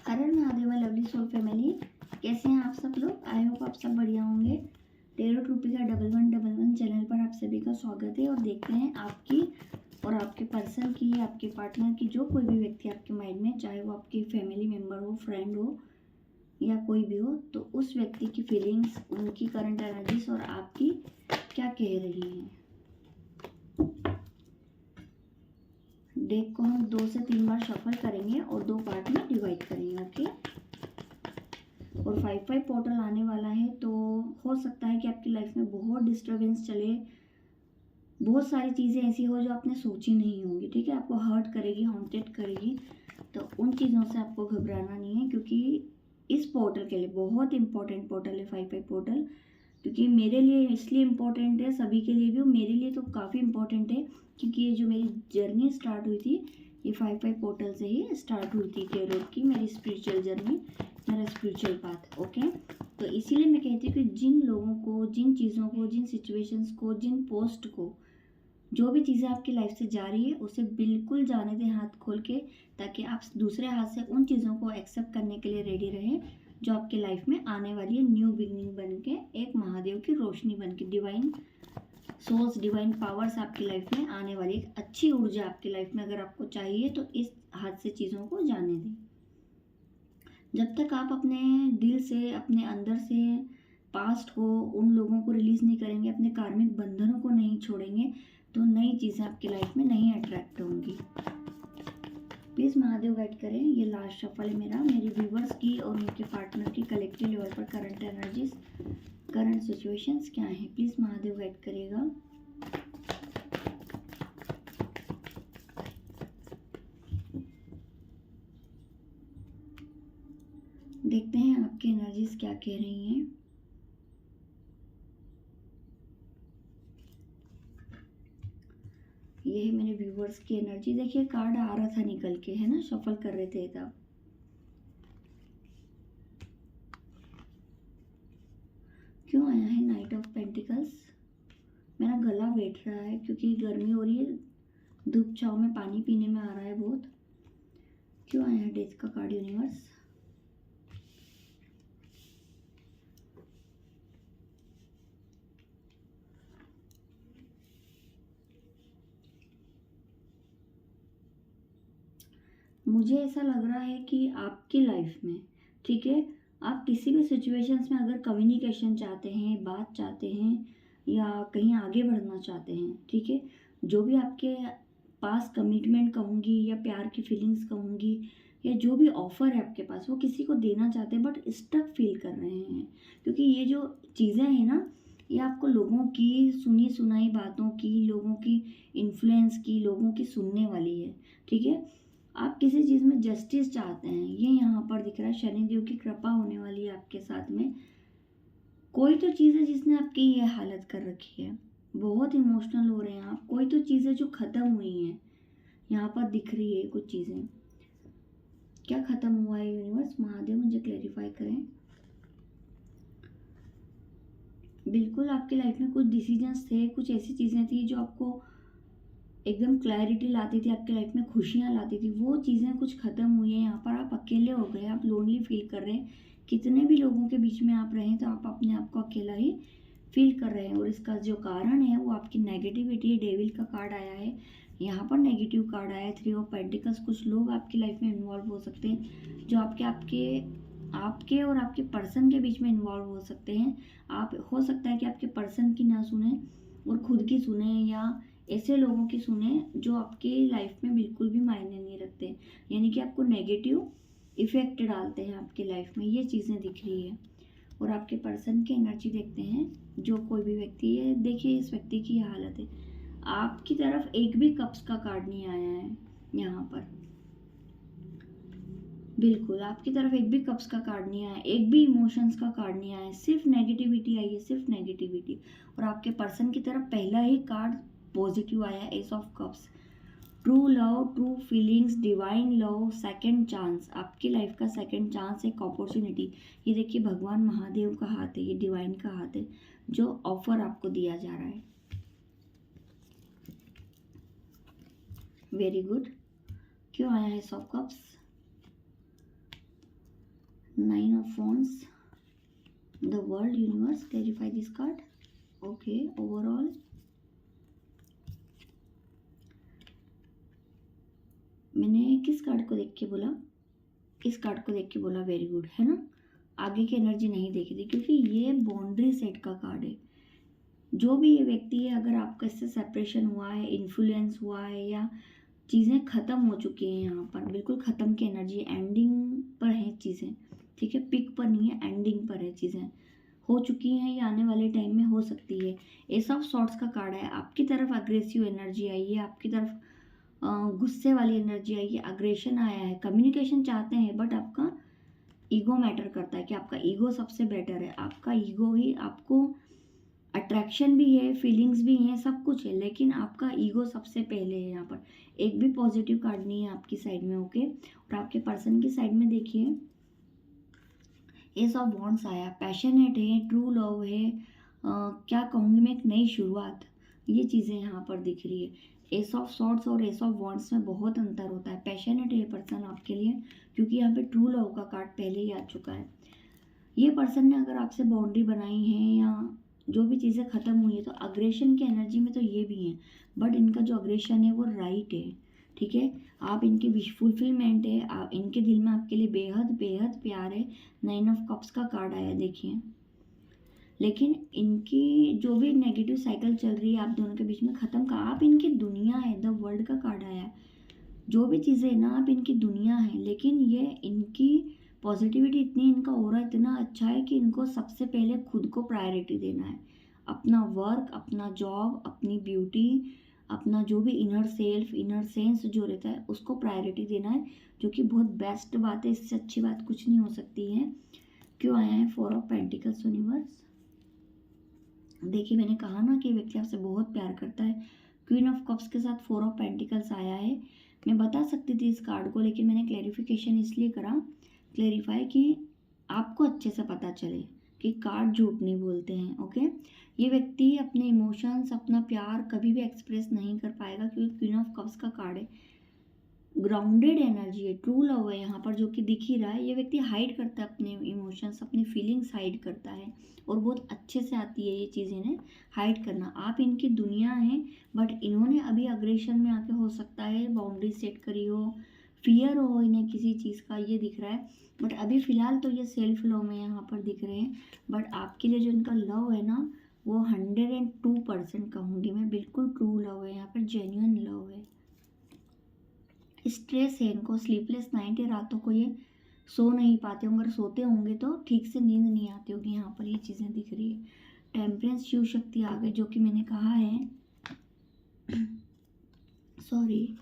हर हर Mahadev my lovely soul family, कैसे हैं आप सब लोग। आई होप आप सब बढ़िया होंगे। टेरो रूपिका 1111 चैनल पर आप सभी का स्वागत है। और देखते हैं आपकी और आपके पर्सन की, आपके पार्टनर की, जो कोई भी व्यक्ति आपके माइंड में, चाहे वो आपकी फैमिली मेम्बर हो, फ्रेंड हो या कोई भी हो, तो उस व्यक्ति की फीलिंग्स, उनकी करंट एनर्जीज और आपकी क्या कह रही हैं। डेक को हम 2 से 3 बार शफल करेंगे और 2 पार्ट में डिवाइड करेंगे। ओके, और 5-5 पोर्टल आने वाला है, तो हो सकता है कि आपकी लाइफ में बहुत डिस्टरबेंस चले, बहुत सारी चीज़ें ऐसी हो जो आपने सोची नहीं होंगी। ठीक है, आपको हर्ट करेगी, हॉन्टेड करेगी, तो उन चीज़ों से आपको घबराना नहीं है, क्योंकि इस पोर्टल के लिए बहुत इंपॉर्टेंट पोर्टल है 5-5 पोर्टल। क्योंकि मेरे लिए इसलिए इम्पोर्टेंट है, सभी के लिए भी, और मेरे लिए तो काफ़ी इम्पोर्टेंट है, क्योंकि ये जो मेरी जर्नी स्टार्ट हुई थी, ये 5-5 पोर्टल से ही स्टार्ट हुई थी। टेरो की मेरी स्पिरिचुअल जर्नी, मेरा स्पिरिचुअल पाथ। ओके, तो इसीलिए मैं कहती हूँ कि जिन लोगों को, जिन चीज़ों को, जिन सिचुएशंस को, जिन पोस्ट को, जो भी चीज़ें आपकी लाइफ से जा रही है, उसे बिल्कुल जाने दें हाथ खोल के, ताकि आप दूसरे हाथ से उन चीज़ों को एक्सेप्ट करने के लिए रेडी रहें जो आपके लाइफ में आने वाली है, न्यू बिगनिंग बन के, एक महादेव की रोशनी बन के, डिवाइन सोर्स, डिवाइन पावर्स आपकी लाइफ में आने वाली, एक अच्छी ऊर्जा आपकी लाइफ में अगर आपको चाहिए, तो इस हाथ से चीज़ों को जाने दें। जब तक आप अपने दिल से, अपने अंदर से, पास्ट को, उन लोगों को रिलीज नहीं करेंगे, अपने कार्मिक बंधनों को नहीं छोड़ेंगे, तो नई चीज़ें आपकी लाइफ में नहीं अट्रैक्ट होंगी। प्लीज़ महादेव गाइड करें। ये लास्ट शफल है मेरा, मेरी व्यूवर्स की और उनके पार्टनर की कलेक्टिव लेवल पर करंट एनर्जीज, करंट सिचुएशंस क्या है, प्लीज़ महादेव गाइड करिएगा। देखते हैं आपकी एनर्जीज क्या कह रही हैं। ये है मेरे व्यूवर्स की एनर्जी। देखिए कार्ड आ रहा था निकल के, है ना, शफल कर रहे थे तब। क्यों आया है नाइट ऑफ पेंटिकल्स। मेरा गला बैठ रहा है क्योंकि गर्मी हो रही है, धूप छाव में पानी पीने में आ रहा है बहुत। क्यों आया है डेथ का कार्ड यूनिवर्स। मुझे ऐसा लग रहा है कि आपकी लाइफ में, ठीक है, आप किसी भी सिचुएशंस में अगर कम्युनिकेशन चाहते हैं, बात चाहते हैं, या कहीं आगे बढ़ना चाहते हैं, ठीक है, जो भी आपके पास कमिटमेंट कहूँगी या प्यार की फीलिंग्स कहूँगी, या जो भी ऑफर है आपके पास, वो किसी को देना चाहते हैं, बट स्टक फील कर रहे हैं। क्योंकि ये जो चीज़ें हैं ना, ये आपको लोगों की सुनी सुनाई बातों की, लोगों की इन्फ्लुएंस की, लोगों की सुनने वाली है। ठीक है, आप किसी चीज़ में जस्टिस चाहते हैं, ये यहाँ पर दिख रहा है। शनिदेव की कृपा होने वाली है आपके साथ में। कोई तो चीज़ है जिसने आपकी ये हालत कर रखी है, बहुत इमोशनल हो रहे हैं आप। कोई तो चीज़ है जो ख़त्म हुई है, यहाँ पर दिख रही है कुछ चीज़ें। क्या ख़त्म हुआ है यूनिवर्स, महादेव मुझे क्लेरिफाई करें। बिल्कुल आपकी लाइफ में कुछ डिसीजंस थे, कुछ ऐसी चीज़ें थी जो आपको एकदम क्लैरिटी लाती थी, आपकी लाइफ में खुशियाँ लाती थी, वो चीज़ें कुछ ख़त्म हुई हैं। यहाँ पर आप अकेले हो गए, आप लोनली फील कर रहे हैं। कितने भी लोगों के बीच में आप रहें, तो आप अपने आप को अकेला ही फील कर रहे हैं। और इसका जो कारण है वो आपकी नेगेटिविटी। डेविल का कार्ड आया है, यहाँ पर नेगेटिव कार्ड आया है, 3 ऑफ पेंटिकल्स। कुछ लोग आपकी लाइफ में इन्वॉल्व हो सकते हैं, जो आपके आपके और आपके पर्सन के बीच में इन्वॉल्व हो सकते हैं। आप, हो सकता है कि आपके पर्सन की ना सुने और खुद की सुने, या ऐसे लोगों की सुने जो आपकी लाइफ में बिल्कुल भी मायने नहीं रखते, यानी कि आपको नेगेटिव इफेक्ट डालते हैं आपकी लाइफ में। ये चीज़ें दिख रही है। और आपके पर्सन की एनर्जी देखते हैं, जो कोई भी व्यक्ति है। देखिए इस व्यक्ति की ये हालत है, आपकी तरफ एक भी कप्स का कार्ड नहीं आया है यहाँ पर। बिल्कुल आपकी तरफ एक भी कप्स का कार्ड नहीं आया, एक भी इमोशंस का कार्ड नहीं आया, सिर्फ नेगेटिविटी आई है, सिर्फ नेगेटिविटी। और आपके पर्सन की तरफ पहला ही कार्ड पॉजिटिव आया, S of cups. True love, true feelings, divine love, second chance. आपकी लाइफ का सेकंड चांस, एक अपॉर्चुनिटी। ये देखिए भगवान महादेव का हाथ है, ये डिवाइन का हाथ है, जो ऑफर आपको दिया जा रहा है। Very good. क्यों आया है S of cups. 9 of Wands, the world, universe, clarify this card. Okay, overall मैंने किस कार्ड को देख के बोला? इस कार्ड को देख के बोला वेरी गुड, है ना। आगे की एनर्जी नहीं देखी थी क्योंकि ये बाउंड्री सेट का कार्ड है। जो भी ये व्यक्ति है, अगर आपका इससे सेपरेशन हुआ है, इन्फ्लुएंस हुआ है, या चीज़ें ख़त्म हो चुकी हैं, यहाँ पर बिल्कुल ख़त्म की एनर्जी, एंडिंग पर हैं चीज़ें, ठीक है, पिक पर नहीं है, एंडिंग पर है चीज़ें, हो चुकी हैं या आने वाले टाइम में हो सकती है। एस ऑफ सॉर्ट्स का कार्ड है। आपकी तरफ अग्रेसिव एनर्जी आई है, आपकी तरफ गुस्से वाली एनर्जी आई है, अग्रेशन आया है, कम्युनिकेशन चाहते हैं, बट आपका ईगो मैटर करता है कि आपका ईगो सबसे बेटर है। आपका ईगो ही आपको, अट्रैक्शन भी है, फीलिंग्स भी हैं, सब कुछ है, लेकिन आपका ईगो सबसे पहले है। यहाँ पर एक भी पॉजिटिव कार्ड नहीं है आपकी साइड में, ओके। और आपके पर्सन की साइड में देखिए, एस ऑफ वॉन्ड्स आया, पैशनेट है, ट्रू लव है, क्या कहूँगी मैं, एक नई शुरुआत, ये चीज़ें यहाँ पर दिख रही है। एस ऑफ सॉर्ड्स और एस ऑफ वॉन्ड्स में बहुत अंतर होता है। पैशनेट है ये पर्सन आपके लिए, क्योंकि यहाँ पे ट्रू लव का कार्ड पहले ही आ चुका है। ये पर्सन ने अगर आपसे बाउंड्री बनाई है या जो भी चीज़ें ख़त्म हुई है, तो अग्रेशन की एनर्जी में तो ये भी हैं, बट इनका जो अग्रेशन है वो राइट है, ठीक है। आप इनकी विश फुलफिलमेंट है, आप इनके दिल में आपके लिए बेहद बेहद प्यार है। 9 ऑफ कप्स का कार्ड आया देखिए। लेकिन इनकी जो भी नेगेटिव साइकिल चल रही है आप दोनों के बीच में, ख़त्म का, आप इनकी दुनिया है, द वर्ल्ड का कार्ड आया है। जो भी चीज़ें है ना, आप इनकी दुनिया है, लेकिन ये इनकी पॉजिटिविटी इतनी, इनका ऑरा इतना अच्छा है कि इनको सबसे पहले खुद को प्रायोरिटी देना है। अपना वर्क, अपना जॉब, अपनी ब्यूटी, अपना जो भी इनर सेल्फ, इनर सेंस जो रहता है, उसको प्रायोरिटी देना है, जो कि बहुत बेस्ट बात है। इससे अच्छी बात कुछ नहीं हो सकती है। क्यों आया है 4 ऑफ पेंटिकल्स यूनिवर्स? देखिए, मैंने कहा ना कि व्यक्ति आपसे बहुत प्यार करता है। क्वीन ऑफ कप्स के साथ 4 ऑफ पेंटिकल्स आया है। मैं बता सकती थी इस कार्ड को, लेकिन मैंने क्लैरिफिकेशन इसलिए करा, क्लैरिफाई, कि आपको अच्छे से पता चले कि कार्ड झूठ नहीं बोलते हैं, ओके। ये व्यक्ति अपने इमोशंस, अपना प्यार कभी भी एक्सप्रेस नहीं कर पाएगा, क्योंकि क्वीन ऑफ कप्स का कार्ड है, ग्राउंडेड एनर्जी है, ट्रू लव है यहाँ पर, जो कि दिख ही रहा है। ये व्यक्ति हाइड करता है अपने इमोशंस, अपनी फीलिंग्स हाइड करता है, और बहुत अच्छे से आती है ये चीज़ इन्हें हाइड करना। आप इनकी दुनिया हैं, बट इन्होंने अभी अग्रेशन में आके, हो सकता है, बाउंड्री सेट करी हो, फियर हो इन्हें किसी चीज़ का, ये दिख रहा है। बट अभी फ़िलहाल तो ये सेल्फ लव में यहाँ पर दिख रहे हैं। बट आपके लिए जो इनका लव है ना, वो 102% कहूँगी मैं, बिल्कुल ट्रू लव है यहाँ पर, जेन्युइन लव है। स्ट्रेस है इनको, स्लीपलेस नाइट है, रातों को ये सो नहीं पाते होंगे, अगर सोते होंगे तो ठीक से नींद नहीं आती होगी, यहाँ पर ये चीज़ें दिख रही है। टेम्परेंस, शिव शक्ति आ गई, जो कि मैंने कहा है, सॉरी,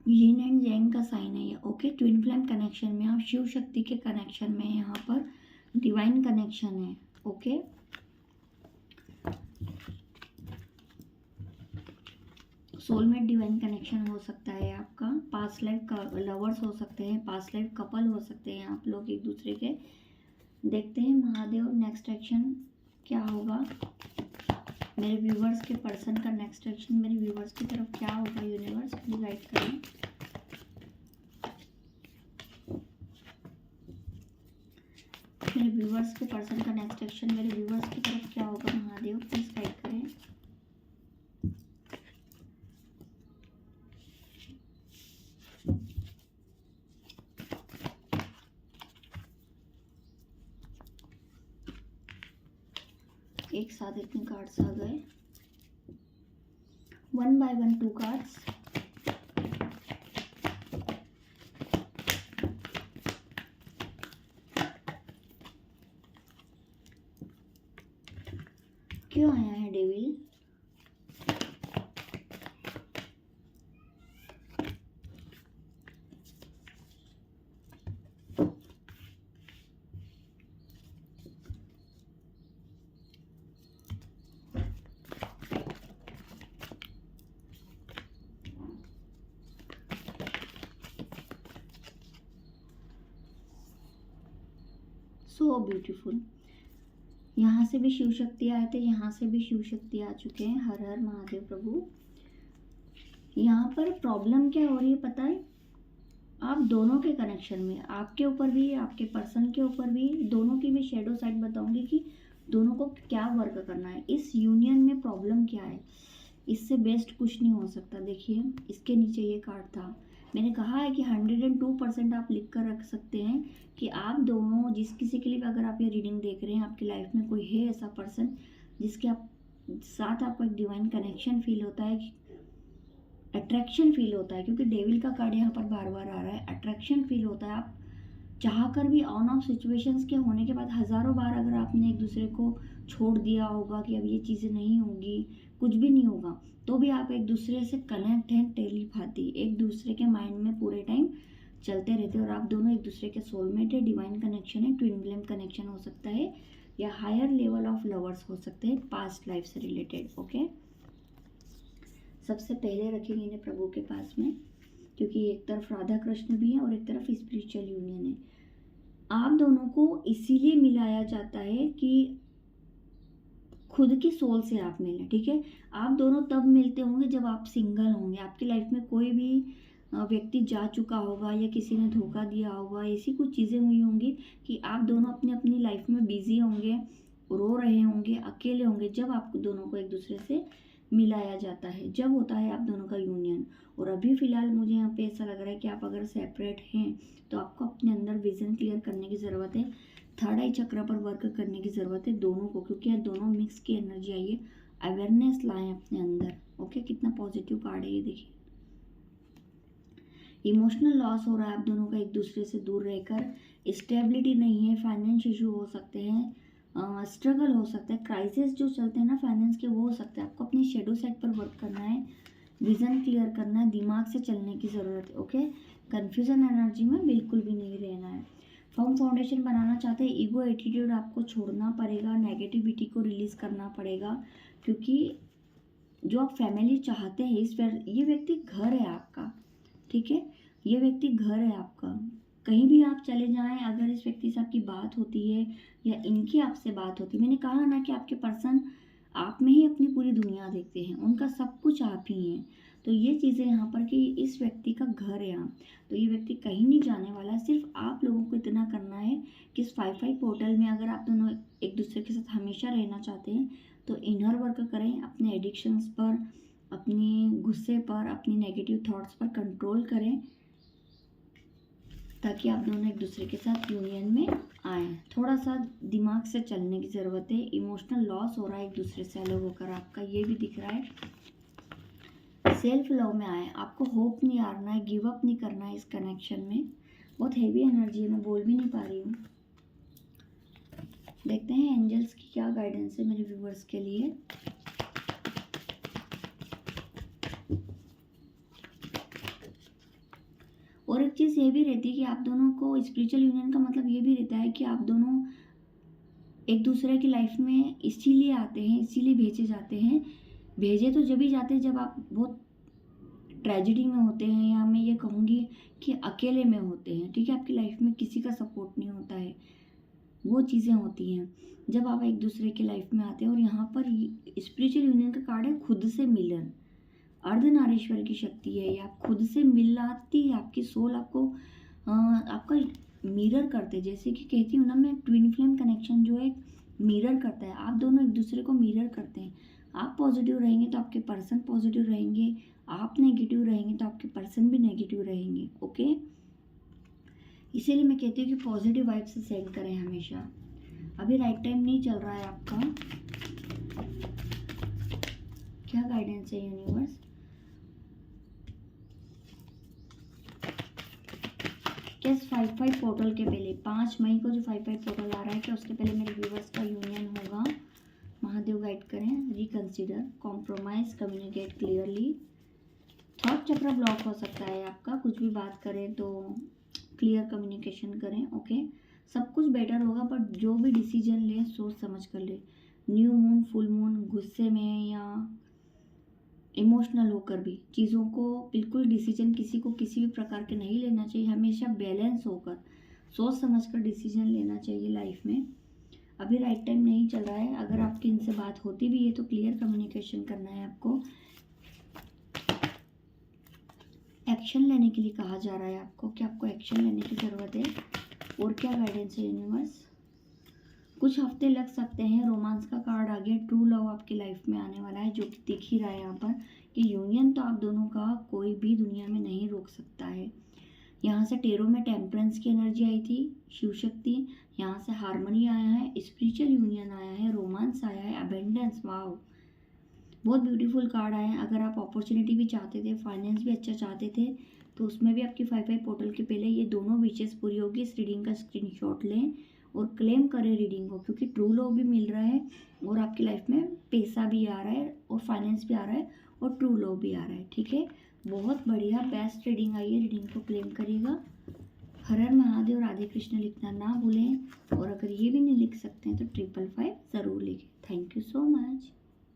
यिन एंड यांग का साइन है ये, ओके। ट्विन फ्लेम कनेक्शन में आप, शिव शक्ति के कनेक्शन में, यहाँ पर डिवाइन कनेक्शन है, ओके। सोलमेट डिवाइन कनेक्शन हो सकता है आपका, पास्ट लाइफ लवर्स हो सकते हैं, पास्ट लाइफ कपल हो सकते हैं आप लोग एक दूसरे के। देखते हैं महादेव नेक्स्ट एक्शन क्या होगा मेरे व्यूवर्स के, पर्सन का नेक्स्ट एक्शन मेरे व्यूवर्स की तरफ क्या होगा, यूनिवर्स प्लीज गाइड करें। मेरे व्यूवर्स के पर्सन का नेक्स्ट एक्शन मेरे व्यूवर्स की तरफ क्या होगा, महादेव प्लीज गाइड करें। एक साथ इतने कार्ड्स आ गए, 1 by 1 2 कार्ड्स। क्यों आया है डेविल? So beautiful. यहाँ से भी शिव शक्ति आए थे, यहाँ से भी शिव शक्ति आ चुके हैं। हर हर महादेव प्रभु। यहाँ पर प्रॉब्लम क्या हो रही है पता है, आप दोनों के कनेक्शन में, आपके ऊपर भी आपके पर्सन के ऊपर भी, दोनों की मैं शेडो साइड बताऊंगी कि दोनों को क्या वर्क करना है, इस यूनियन में प्रॉब्लम क्या है। इससे बेस्ट कुछ नहीं हो सकता। देखिए इसके नीचे ये कार्ड था, मैंने कहा है कि 102% आप लिख कर रख सकते हैं कि आप दोनों, जिस किसी के लिए भी अगर आप ये रीडिंग देख रहे हैं, आपकी लाइफ में कोई है ऐसा पर्सन जिसके आप साथ आपको एक डिवाइन कनेक्शन फील होता है, अट्रैक्शन फील होता है, क्योंकि डेविल का कार्ड यहाँ पर बार बार आ रहा है, अट्रैक्शन फील होता है। आप चाह कर भी ऑन ऑफ सिचुएशंस के होने के बाद हज़ारों बार अगर आपने एक दूसरे को छोड़ दिया होगा कि अब ये चीज़ें नहीं होगी, कुछ भी नहीं होगा, तो भी आप एक दूसरे से कनेक्ट हैं टेलीपैथी, एक दूसरे के माइंड में पूरे टाइम चलते रहते हैं और आप दोनों एक दूसरे के सोलमेट है, डिवाइन कनेक्शन है, ट्विन फ्लेम कनेक्शन हो सकता है, या हायर लेवल ऑफ लवर्स हो सकते हैं पास्ट लाइफ से रिलेटेड। ओके, सबसे पहले रखेंगे इन्हें प्रभु के पास में, क्योंकि एक तरफ राधा कृष्ण भी है और एक तरफ स्पिरिचुअल यूनियन है। आप दोनों को इसीलिए मिलाया जाता है कि खुद की सोल से आप मिलें, ठीक है। आप दोनों तब मिलते होंगे जब आप सिंगल होंगे, आपकी लाइफ में कोई भी व्यक्ति जा चुका होगा या किसी ने धोखा दिया होगा, ऐसी कुछ चीज़ें हुई होंगी कि आप दोनों अपनी अपनी लाइफ में बिजी होंगे, रो रहे होंगे, अकेले होंगे, जब आप दोनों को एक दूसरे से मिलाया जाता है, जब होता है आप दोनों का यूनियन। और अभी फ़िलहाल मुझे यहाँ पे ऐसा लग रहा है कि आप अगर सेपरेट हैं तो आपको अपने अंदर विज़न क्लियर करने की ज़रूरत है, थर्ड आई चक्र पर वर्क करने की ज़रूरत है दोनों को, क्योंकि यहाँ दोनों मिक्स की एनर्जी आई है। अवेयरनेस लाएं अपने अंदर। ओके, कितना पॉजिटिव कार्ड है ये देखिए। इमोशनल लॉस हो रहा है आप दोनों का एक दूसरे से दूर रहकर, स्टेबिलिटी नहीं है, फाइनेंस इशू हो सकते हैं, स्ट्रगल हो सकता है, क्राइसिस जो चलते हैं ना फाइनेंस के, वो हो सकते हैं। आपको अपनी शेडो साइड पर वर्क करना है, विज़न क्लियर करना है, दिमाग से चलने की ज़रूरत है। ओके, कन्फ्यूज़न एनर्जी में बिल्कुल भी नहीं रहना है। फर्म फाउंडेशन बनाना चाहते हैं, ईगो एटीट्यूड आपको छोड़ना पड़ेगा, नेगेटिविटी को रिलीज़ करना पड़ेगा, क्योंकि जो आप फैमिली चाहते हैं, इस ये व्यक्ति घर है आपका, ठीक है, ये व्यक्ति घर है आपका। कहीं भी आप चले जाएं, अगर इस व्यक्ति से आपकी बात होती है या इनकी आपसे बात होती है, मैंने कहा ना कि आपके पर्सन आप में ही अपनी पूरी दुनिया देखते हैं, उनका सब कुछ आप ही हैं। तो ये चीज़ें यहाँ पर कि इस व्यक्ति का घर है यहाँ, तो ये व्यक्ति कहीं नहीं जाने वाला है। सिर्फ आप लोगों को इतना करना है कि इस 5-5 पोर्टल में अगर आप दोनों एक दूसरे के साथ हमेशा रहना चाहते हैं तो इनर वर्क करें, अपने एडिक्शंस पर, अपनी गुस्से पर, अपनी नेगेटिव थॉट्स पर कंट्रोल करें, ताकि आप दोनों एक दूसरे के साथ यूनियन में आए। थोड़ा सा दिमाग से चलने की ज़रूरत है, इमोशनल लॉस हो रहा है एक दूसरे से अलग होकर आपका, ये भी दिख रहा है। सेल्फ लव में आए, आपको होप नहीं हारना है, गिव अप नहीं करना है इस कनेक्शन में। बहुत हेवी एनर्जी है, मैं बोल भी नहीं पा रही हूँ। देखते हैं एंजल्स की क्या गाइडेंस है मेरे व्यूवर्स के लिए। और एक चीज़ ये भी रहती है कि आप दोनों को स्पिरिचुअल यूनियन का मतलब ये भी रहता है कि आप दोनों एक दूसरे की लाइफ में इसीलिए आते हैं, इसीलिए भेजे जाते हैं। भेजे तो जब भी जाते हैं जब आप बहुत ट्रेजेडी में होते हैं, या मैं ये कहूँगी कि अकेले में होते हैं, ठीक है, आपकी लाइफ में किसी का सपोर्ट नहीं होता है, वो चीज़ें होती हैं जब आप एक दूसरे की लाइफ में आते हैं। और यहाँ पर स्पिरिचुअल यूनियन का कार्ड है खुद से मिलन, अर्धनारीश्वर की शक्ति है, या खुद से मिलाती है आपकी सोल, आपको आपका मिरर करते, जैसे कि कहती हूँ ना मैं, ट्विन फ्लेम कनेक्शन जो है मिरर करता है, आप दोनों एक दूसरे को मिरर करते हैं। आप पॉजिटिव रहेंगे तो आपके पर्सन पॉजिटिव रहेंगे, आप नेगेटिव रहेंगे तो आपके पर्सन भी नेगेटिव रहेंगे। ओके, इसीलिए मैं कहती हूँ कि पॉजिटिव वाइब से सेंड करें हमेशा। अभी राइट टाइम नहीं चल रहा है आपका, क्या गाइडेंस है यूनिवर्स। क्या 5-5 पोर्टल के पहले 5 मई को जो 5-5 पोर्टल आ रहा है, क्या उसके पहले मेरे व्यूवर्स का यूनियन होगा? महादेव गाइड करें। Reconsider, compromise, communicate clearly. Thought चक्र ब्लॉक हो सकता है आपका, कुछ भी बात करें तो क्लियर कम्युनिकेशन करें। ओके, सब कुछ बेटर होगा, बट जो भी डिसीजन लें सोच समझ कर ले। न्यू मून, फुल मून, गुस्से में या इमोशनल होकर भी चीज़ों को बिल्कुल डिसीजन किसी को किसी भी प्रकार के नहीं लेना चाहिए, हमेशा बैलेंस होकर सोच समझकर डिसीजन लेना चाहिए लाइफ में। अभी राइट टाइम नहीं चल रहा है, अगर आपकी इनसे बात होती भी है तो क्लियर कम्युनिकेशन करना है आपको। एक्शन लेने के लिए कहा जा रहा है आपको कि आपको एक्शन लेने की ज़रूरत है। और क्या गाइडेंस है यूनिवर्स? कुछ हफ्ते लग सकते हैं। रोमांस का कार्ड आ गया, ट्रू लव आपकी लाइफ में आने वाला है, जो कि दिख ही रहा है यहाँ पर कि यूनियन तो आप दोनों का कोई भी दुनिया में नहीं रोक सकता है। यहाँ से टेरो में टेम्परेंस की एनर्जी आई थी, शिव शक्ति। यहाँ से हार्मनी आया है, स्पिरिचुअल यूनियन आया है, रोमांस आया है, अबेंडेंस। वाओ, बहुत ब्यूटीफुल कार्ड आया है। अगर आप अपॉर्चुनिटी भी चाहते थे, फाइनेंस भी अच्छा चाहते थे, तो उसमें भी आपकी 5/5 पोर्टल के पहले ये दोनों विशेष पूरी होगी। इस रीडिंग का स्क्रीनशॉट लें और क्लेम करें रीडिंग को, क्योंकि ट्रू लव भी मिल रहा है और आपकी लाइफ में पैसा भी आ रहा है और फाइनेंस भी आ रहा है और ट्रू लव भी आ रहा है। ठीक है, बहुत बढ़िया बेस्ट रीडिंग आई है। रीडिंग को क्लेम करिएगा। हर हर महादेव, राधे कृष्ण लिखना ना भूलें। और अगर ये भी नहीं लिख सकते हैं तो 555 ज़रूर लिखें। Thank you so much.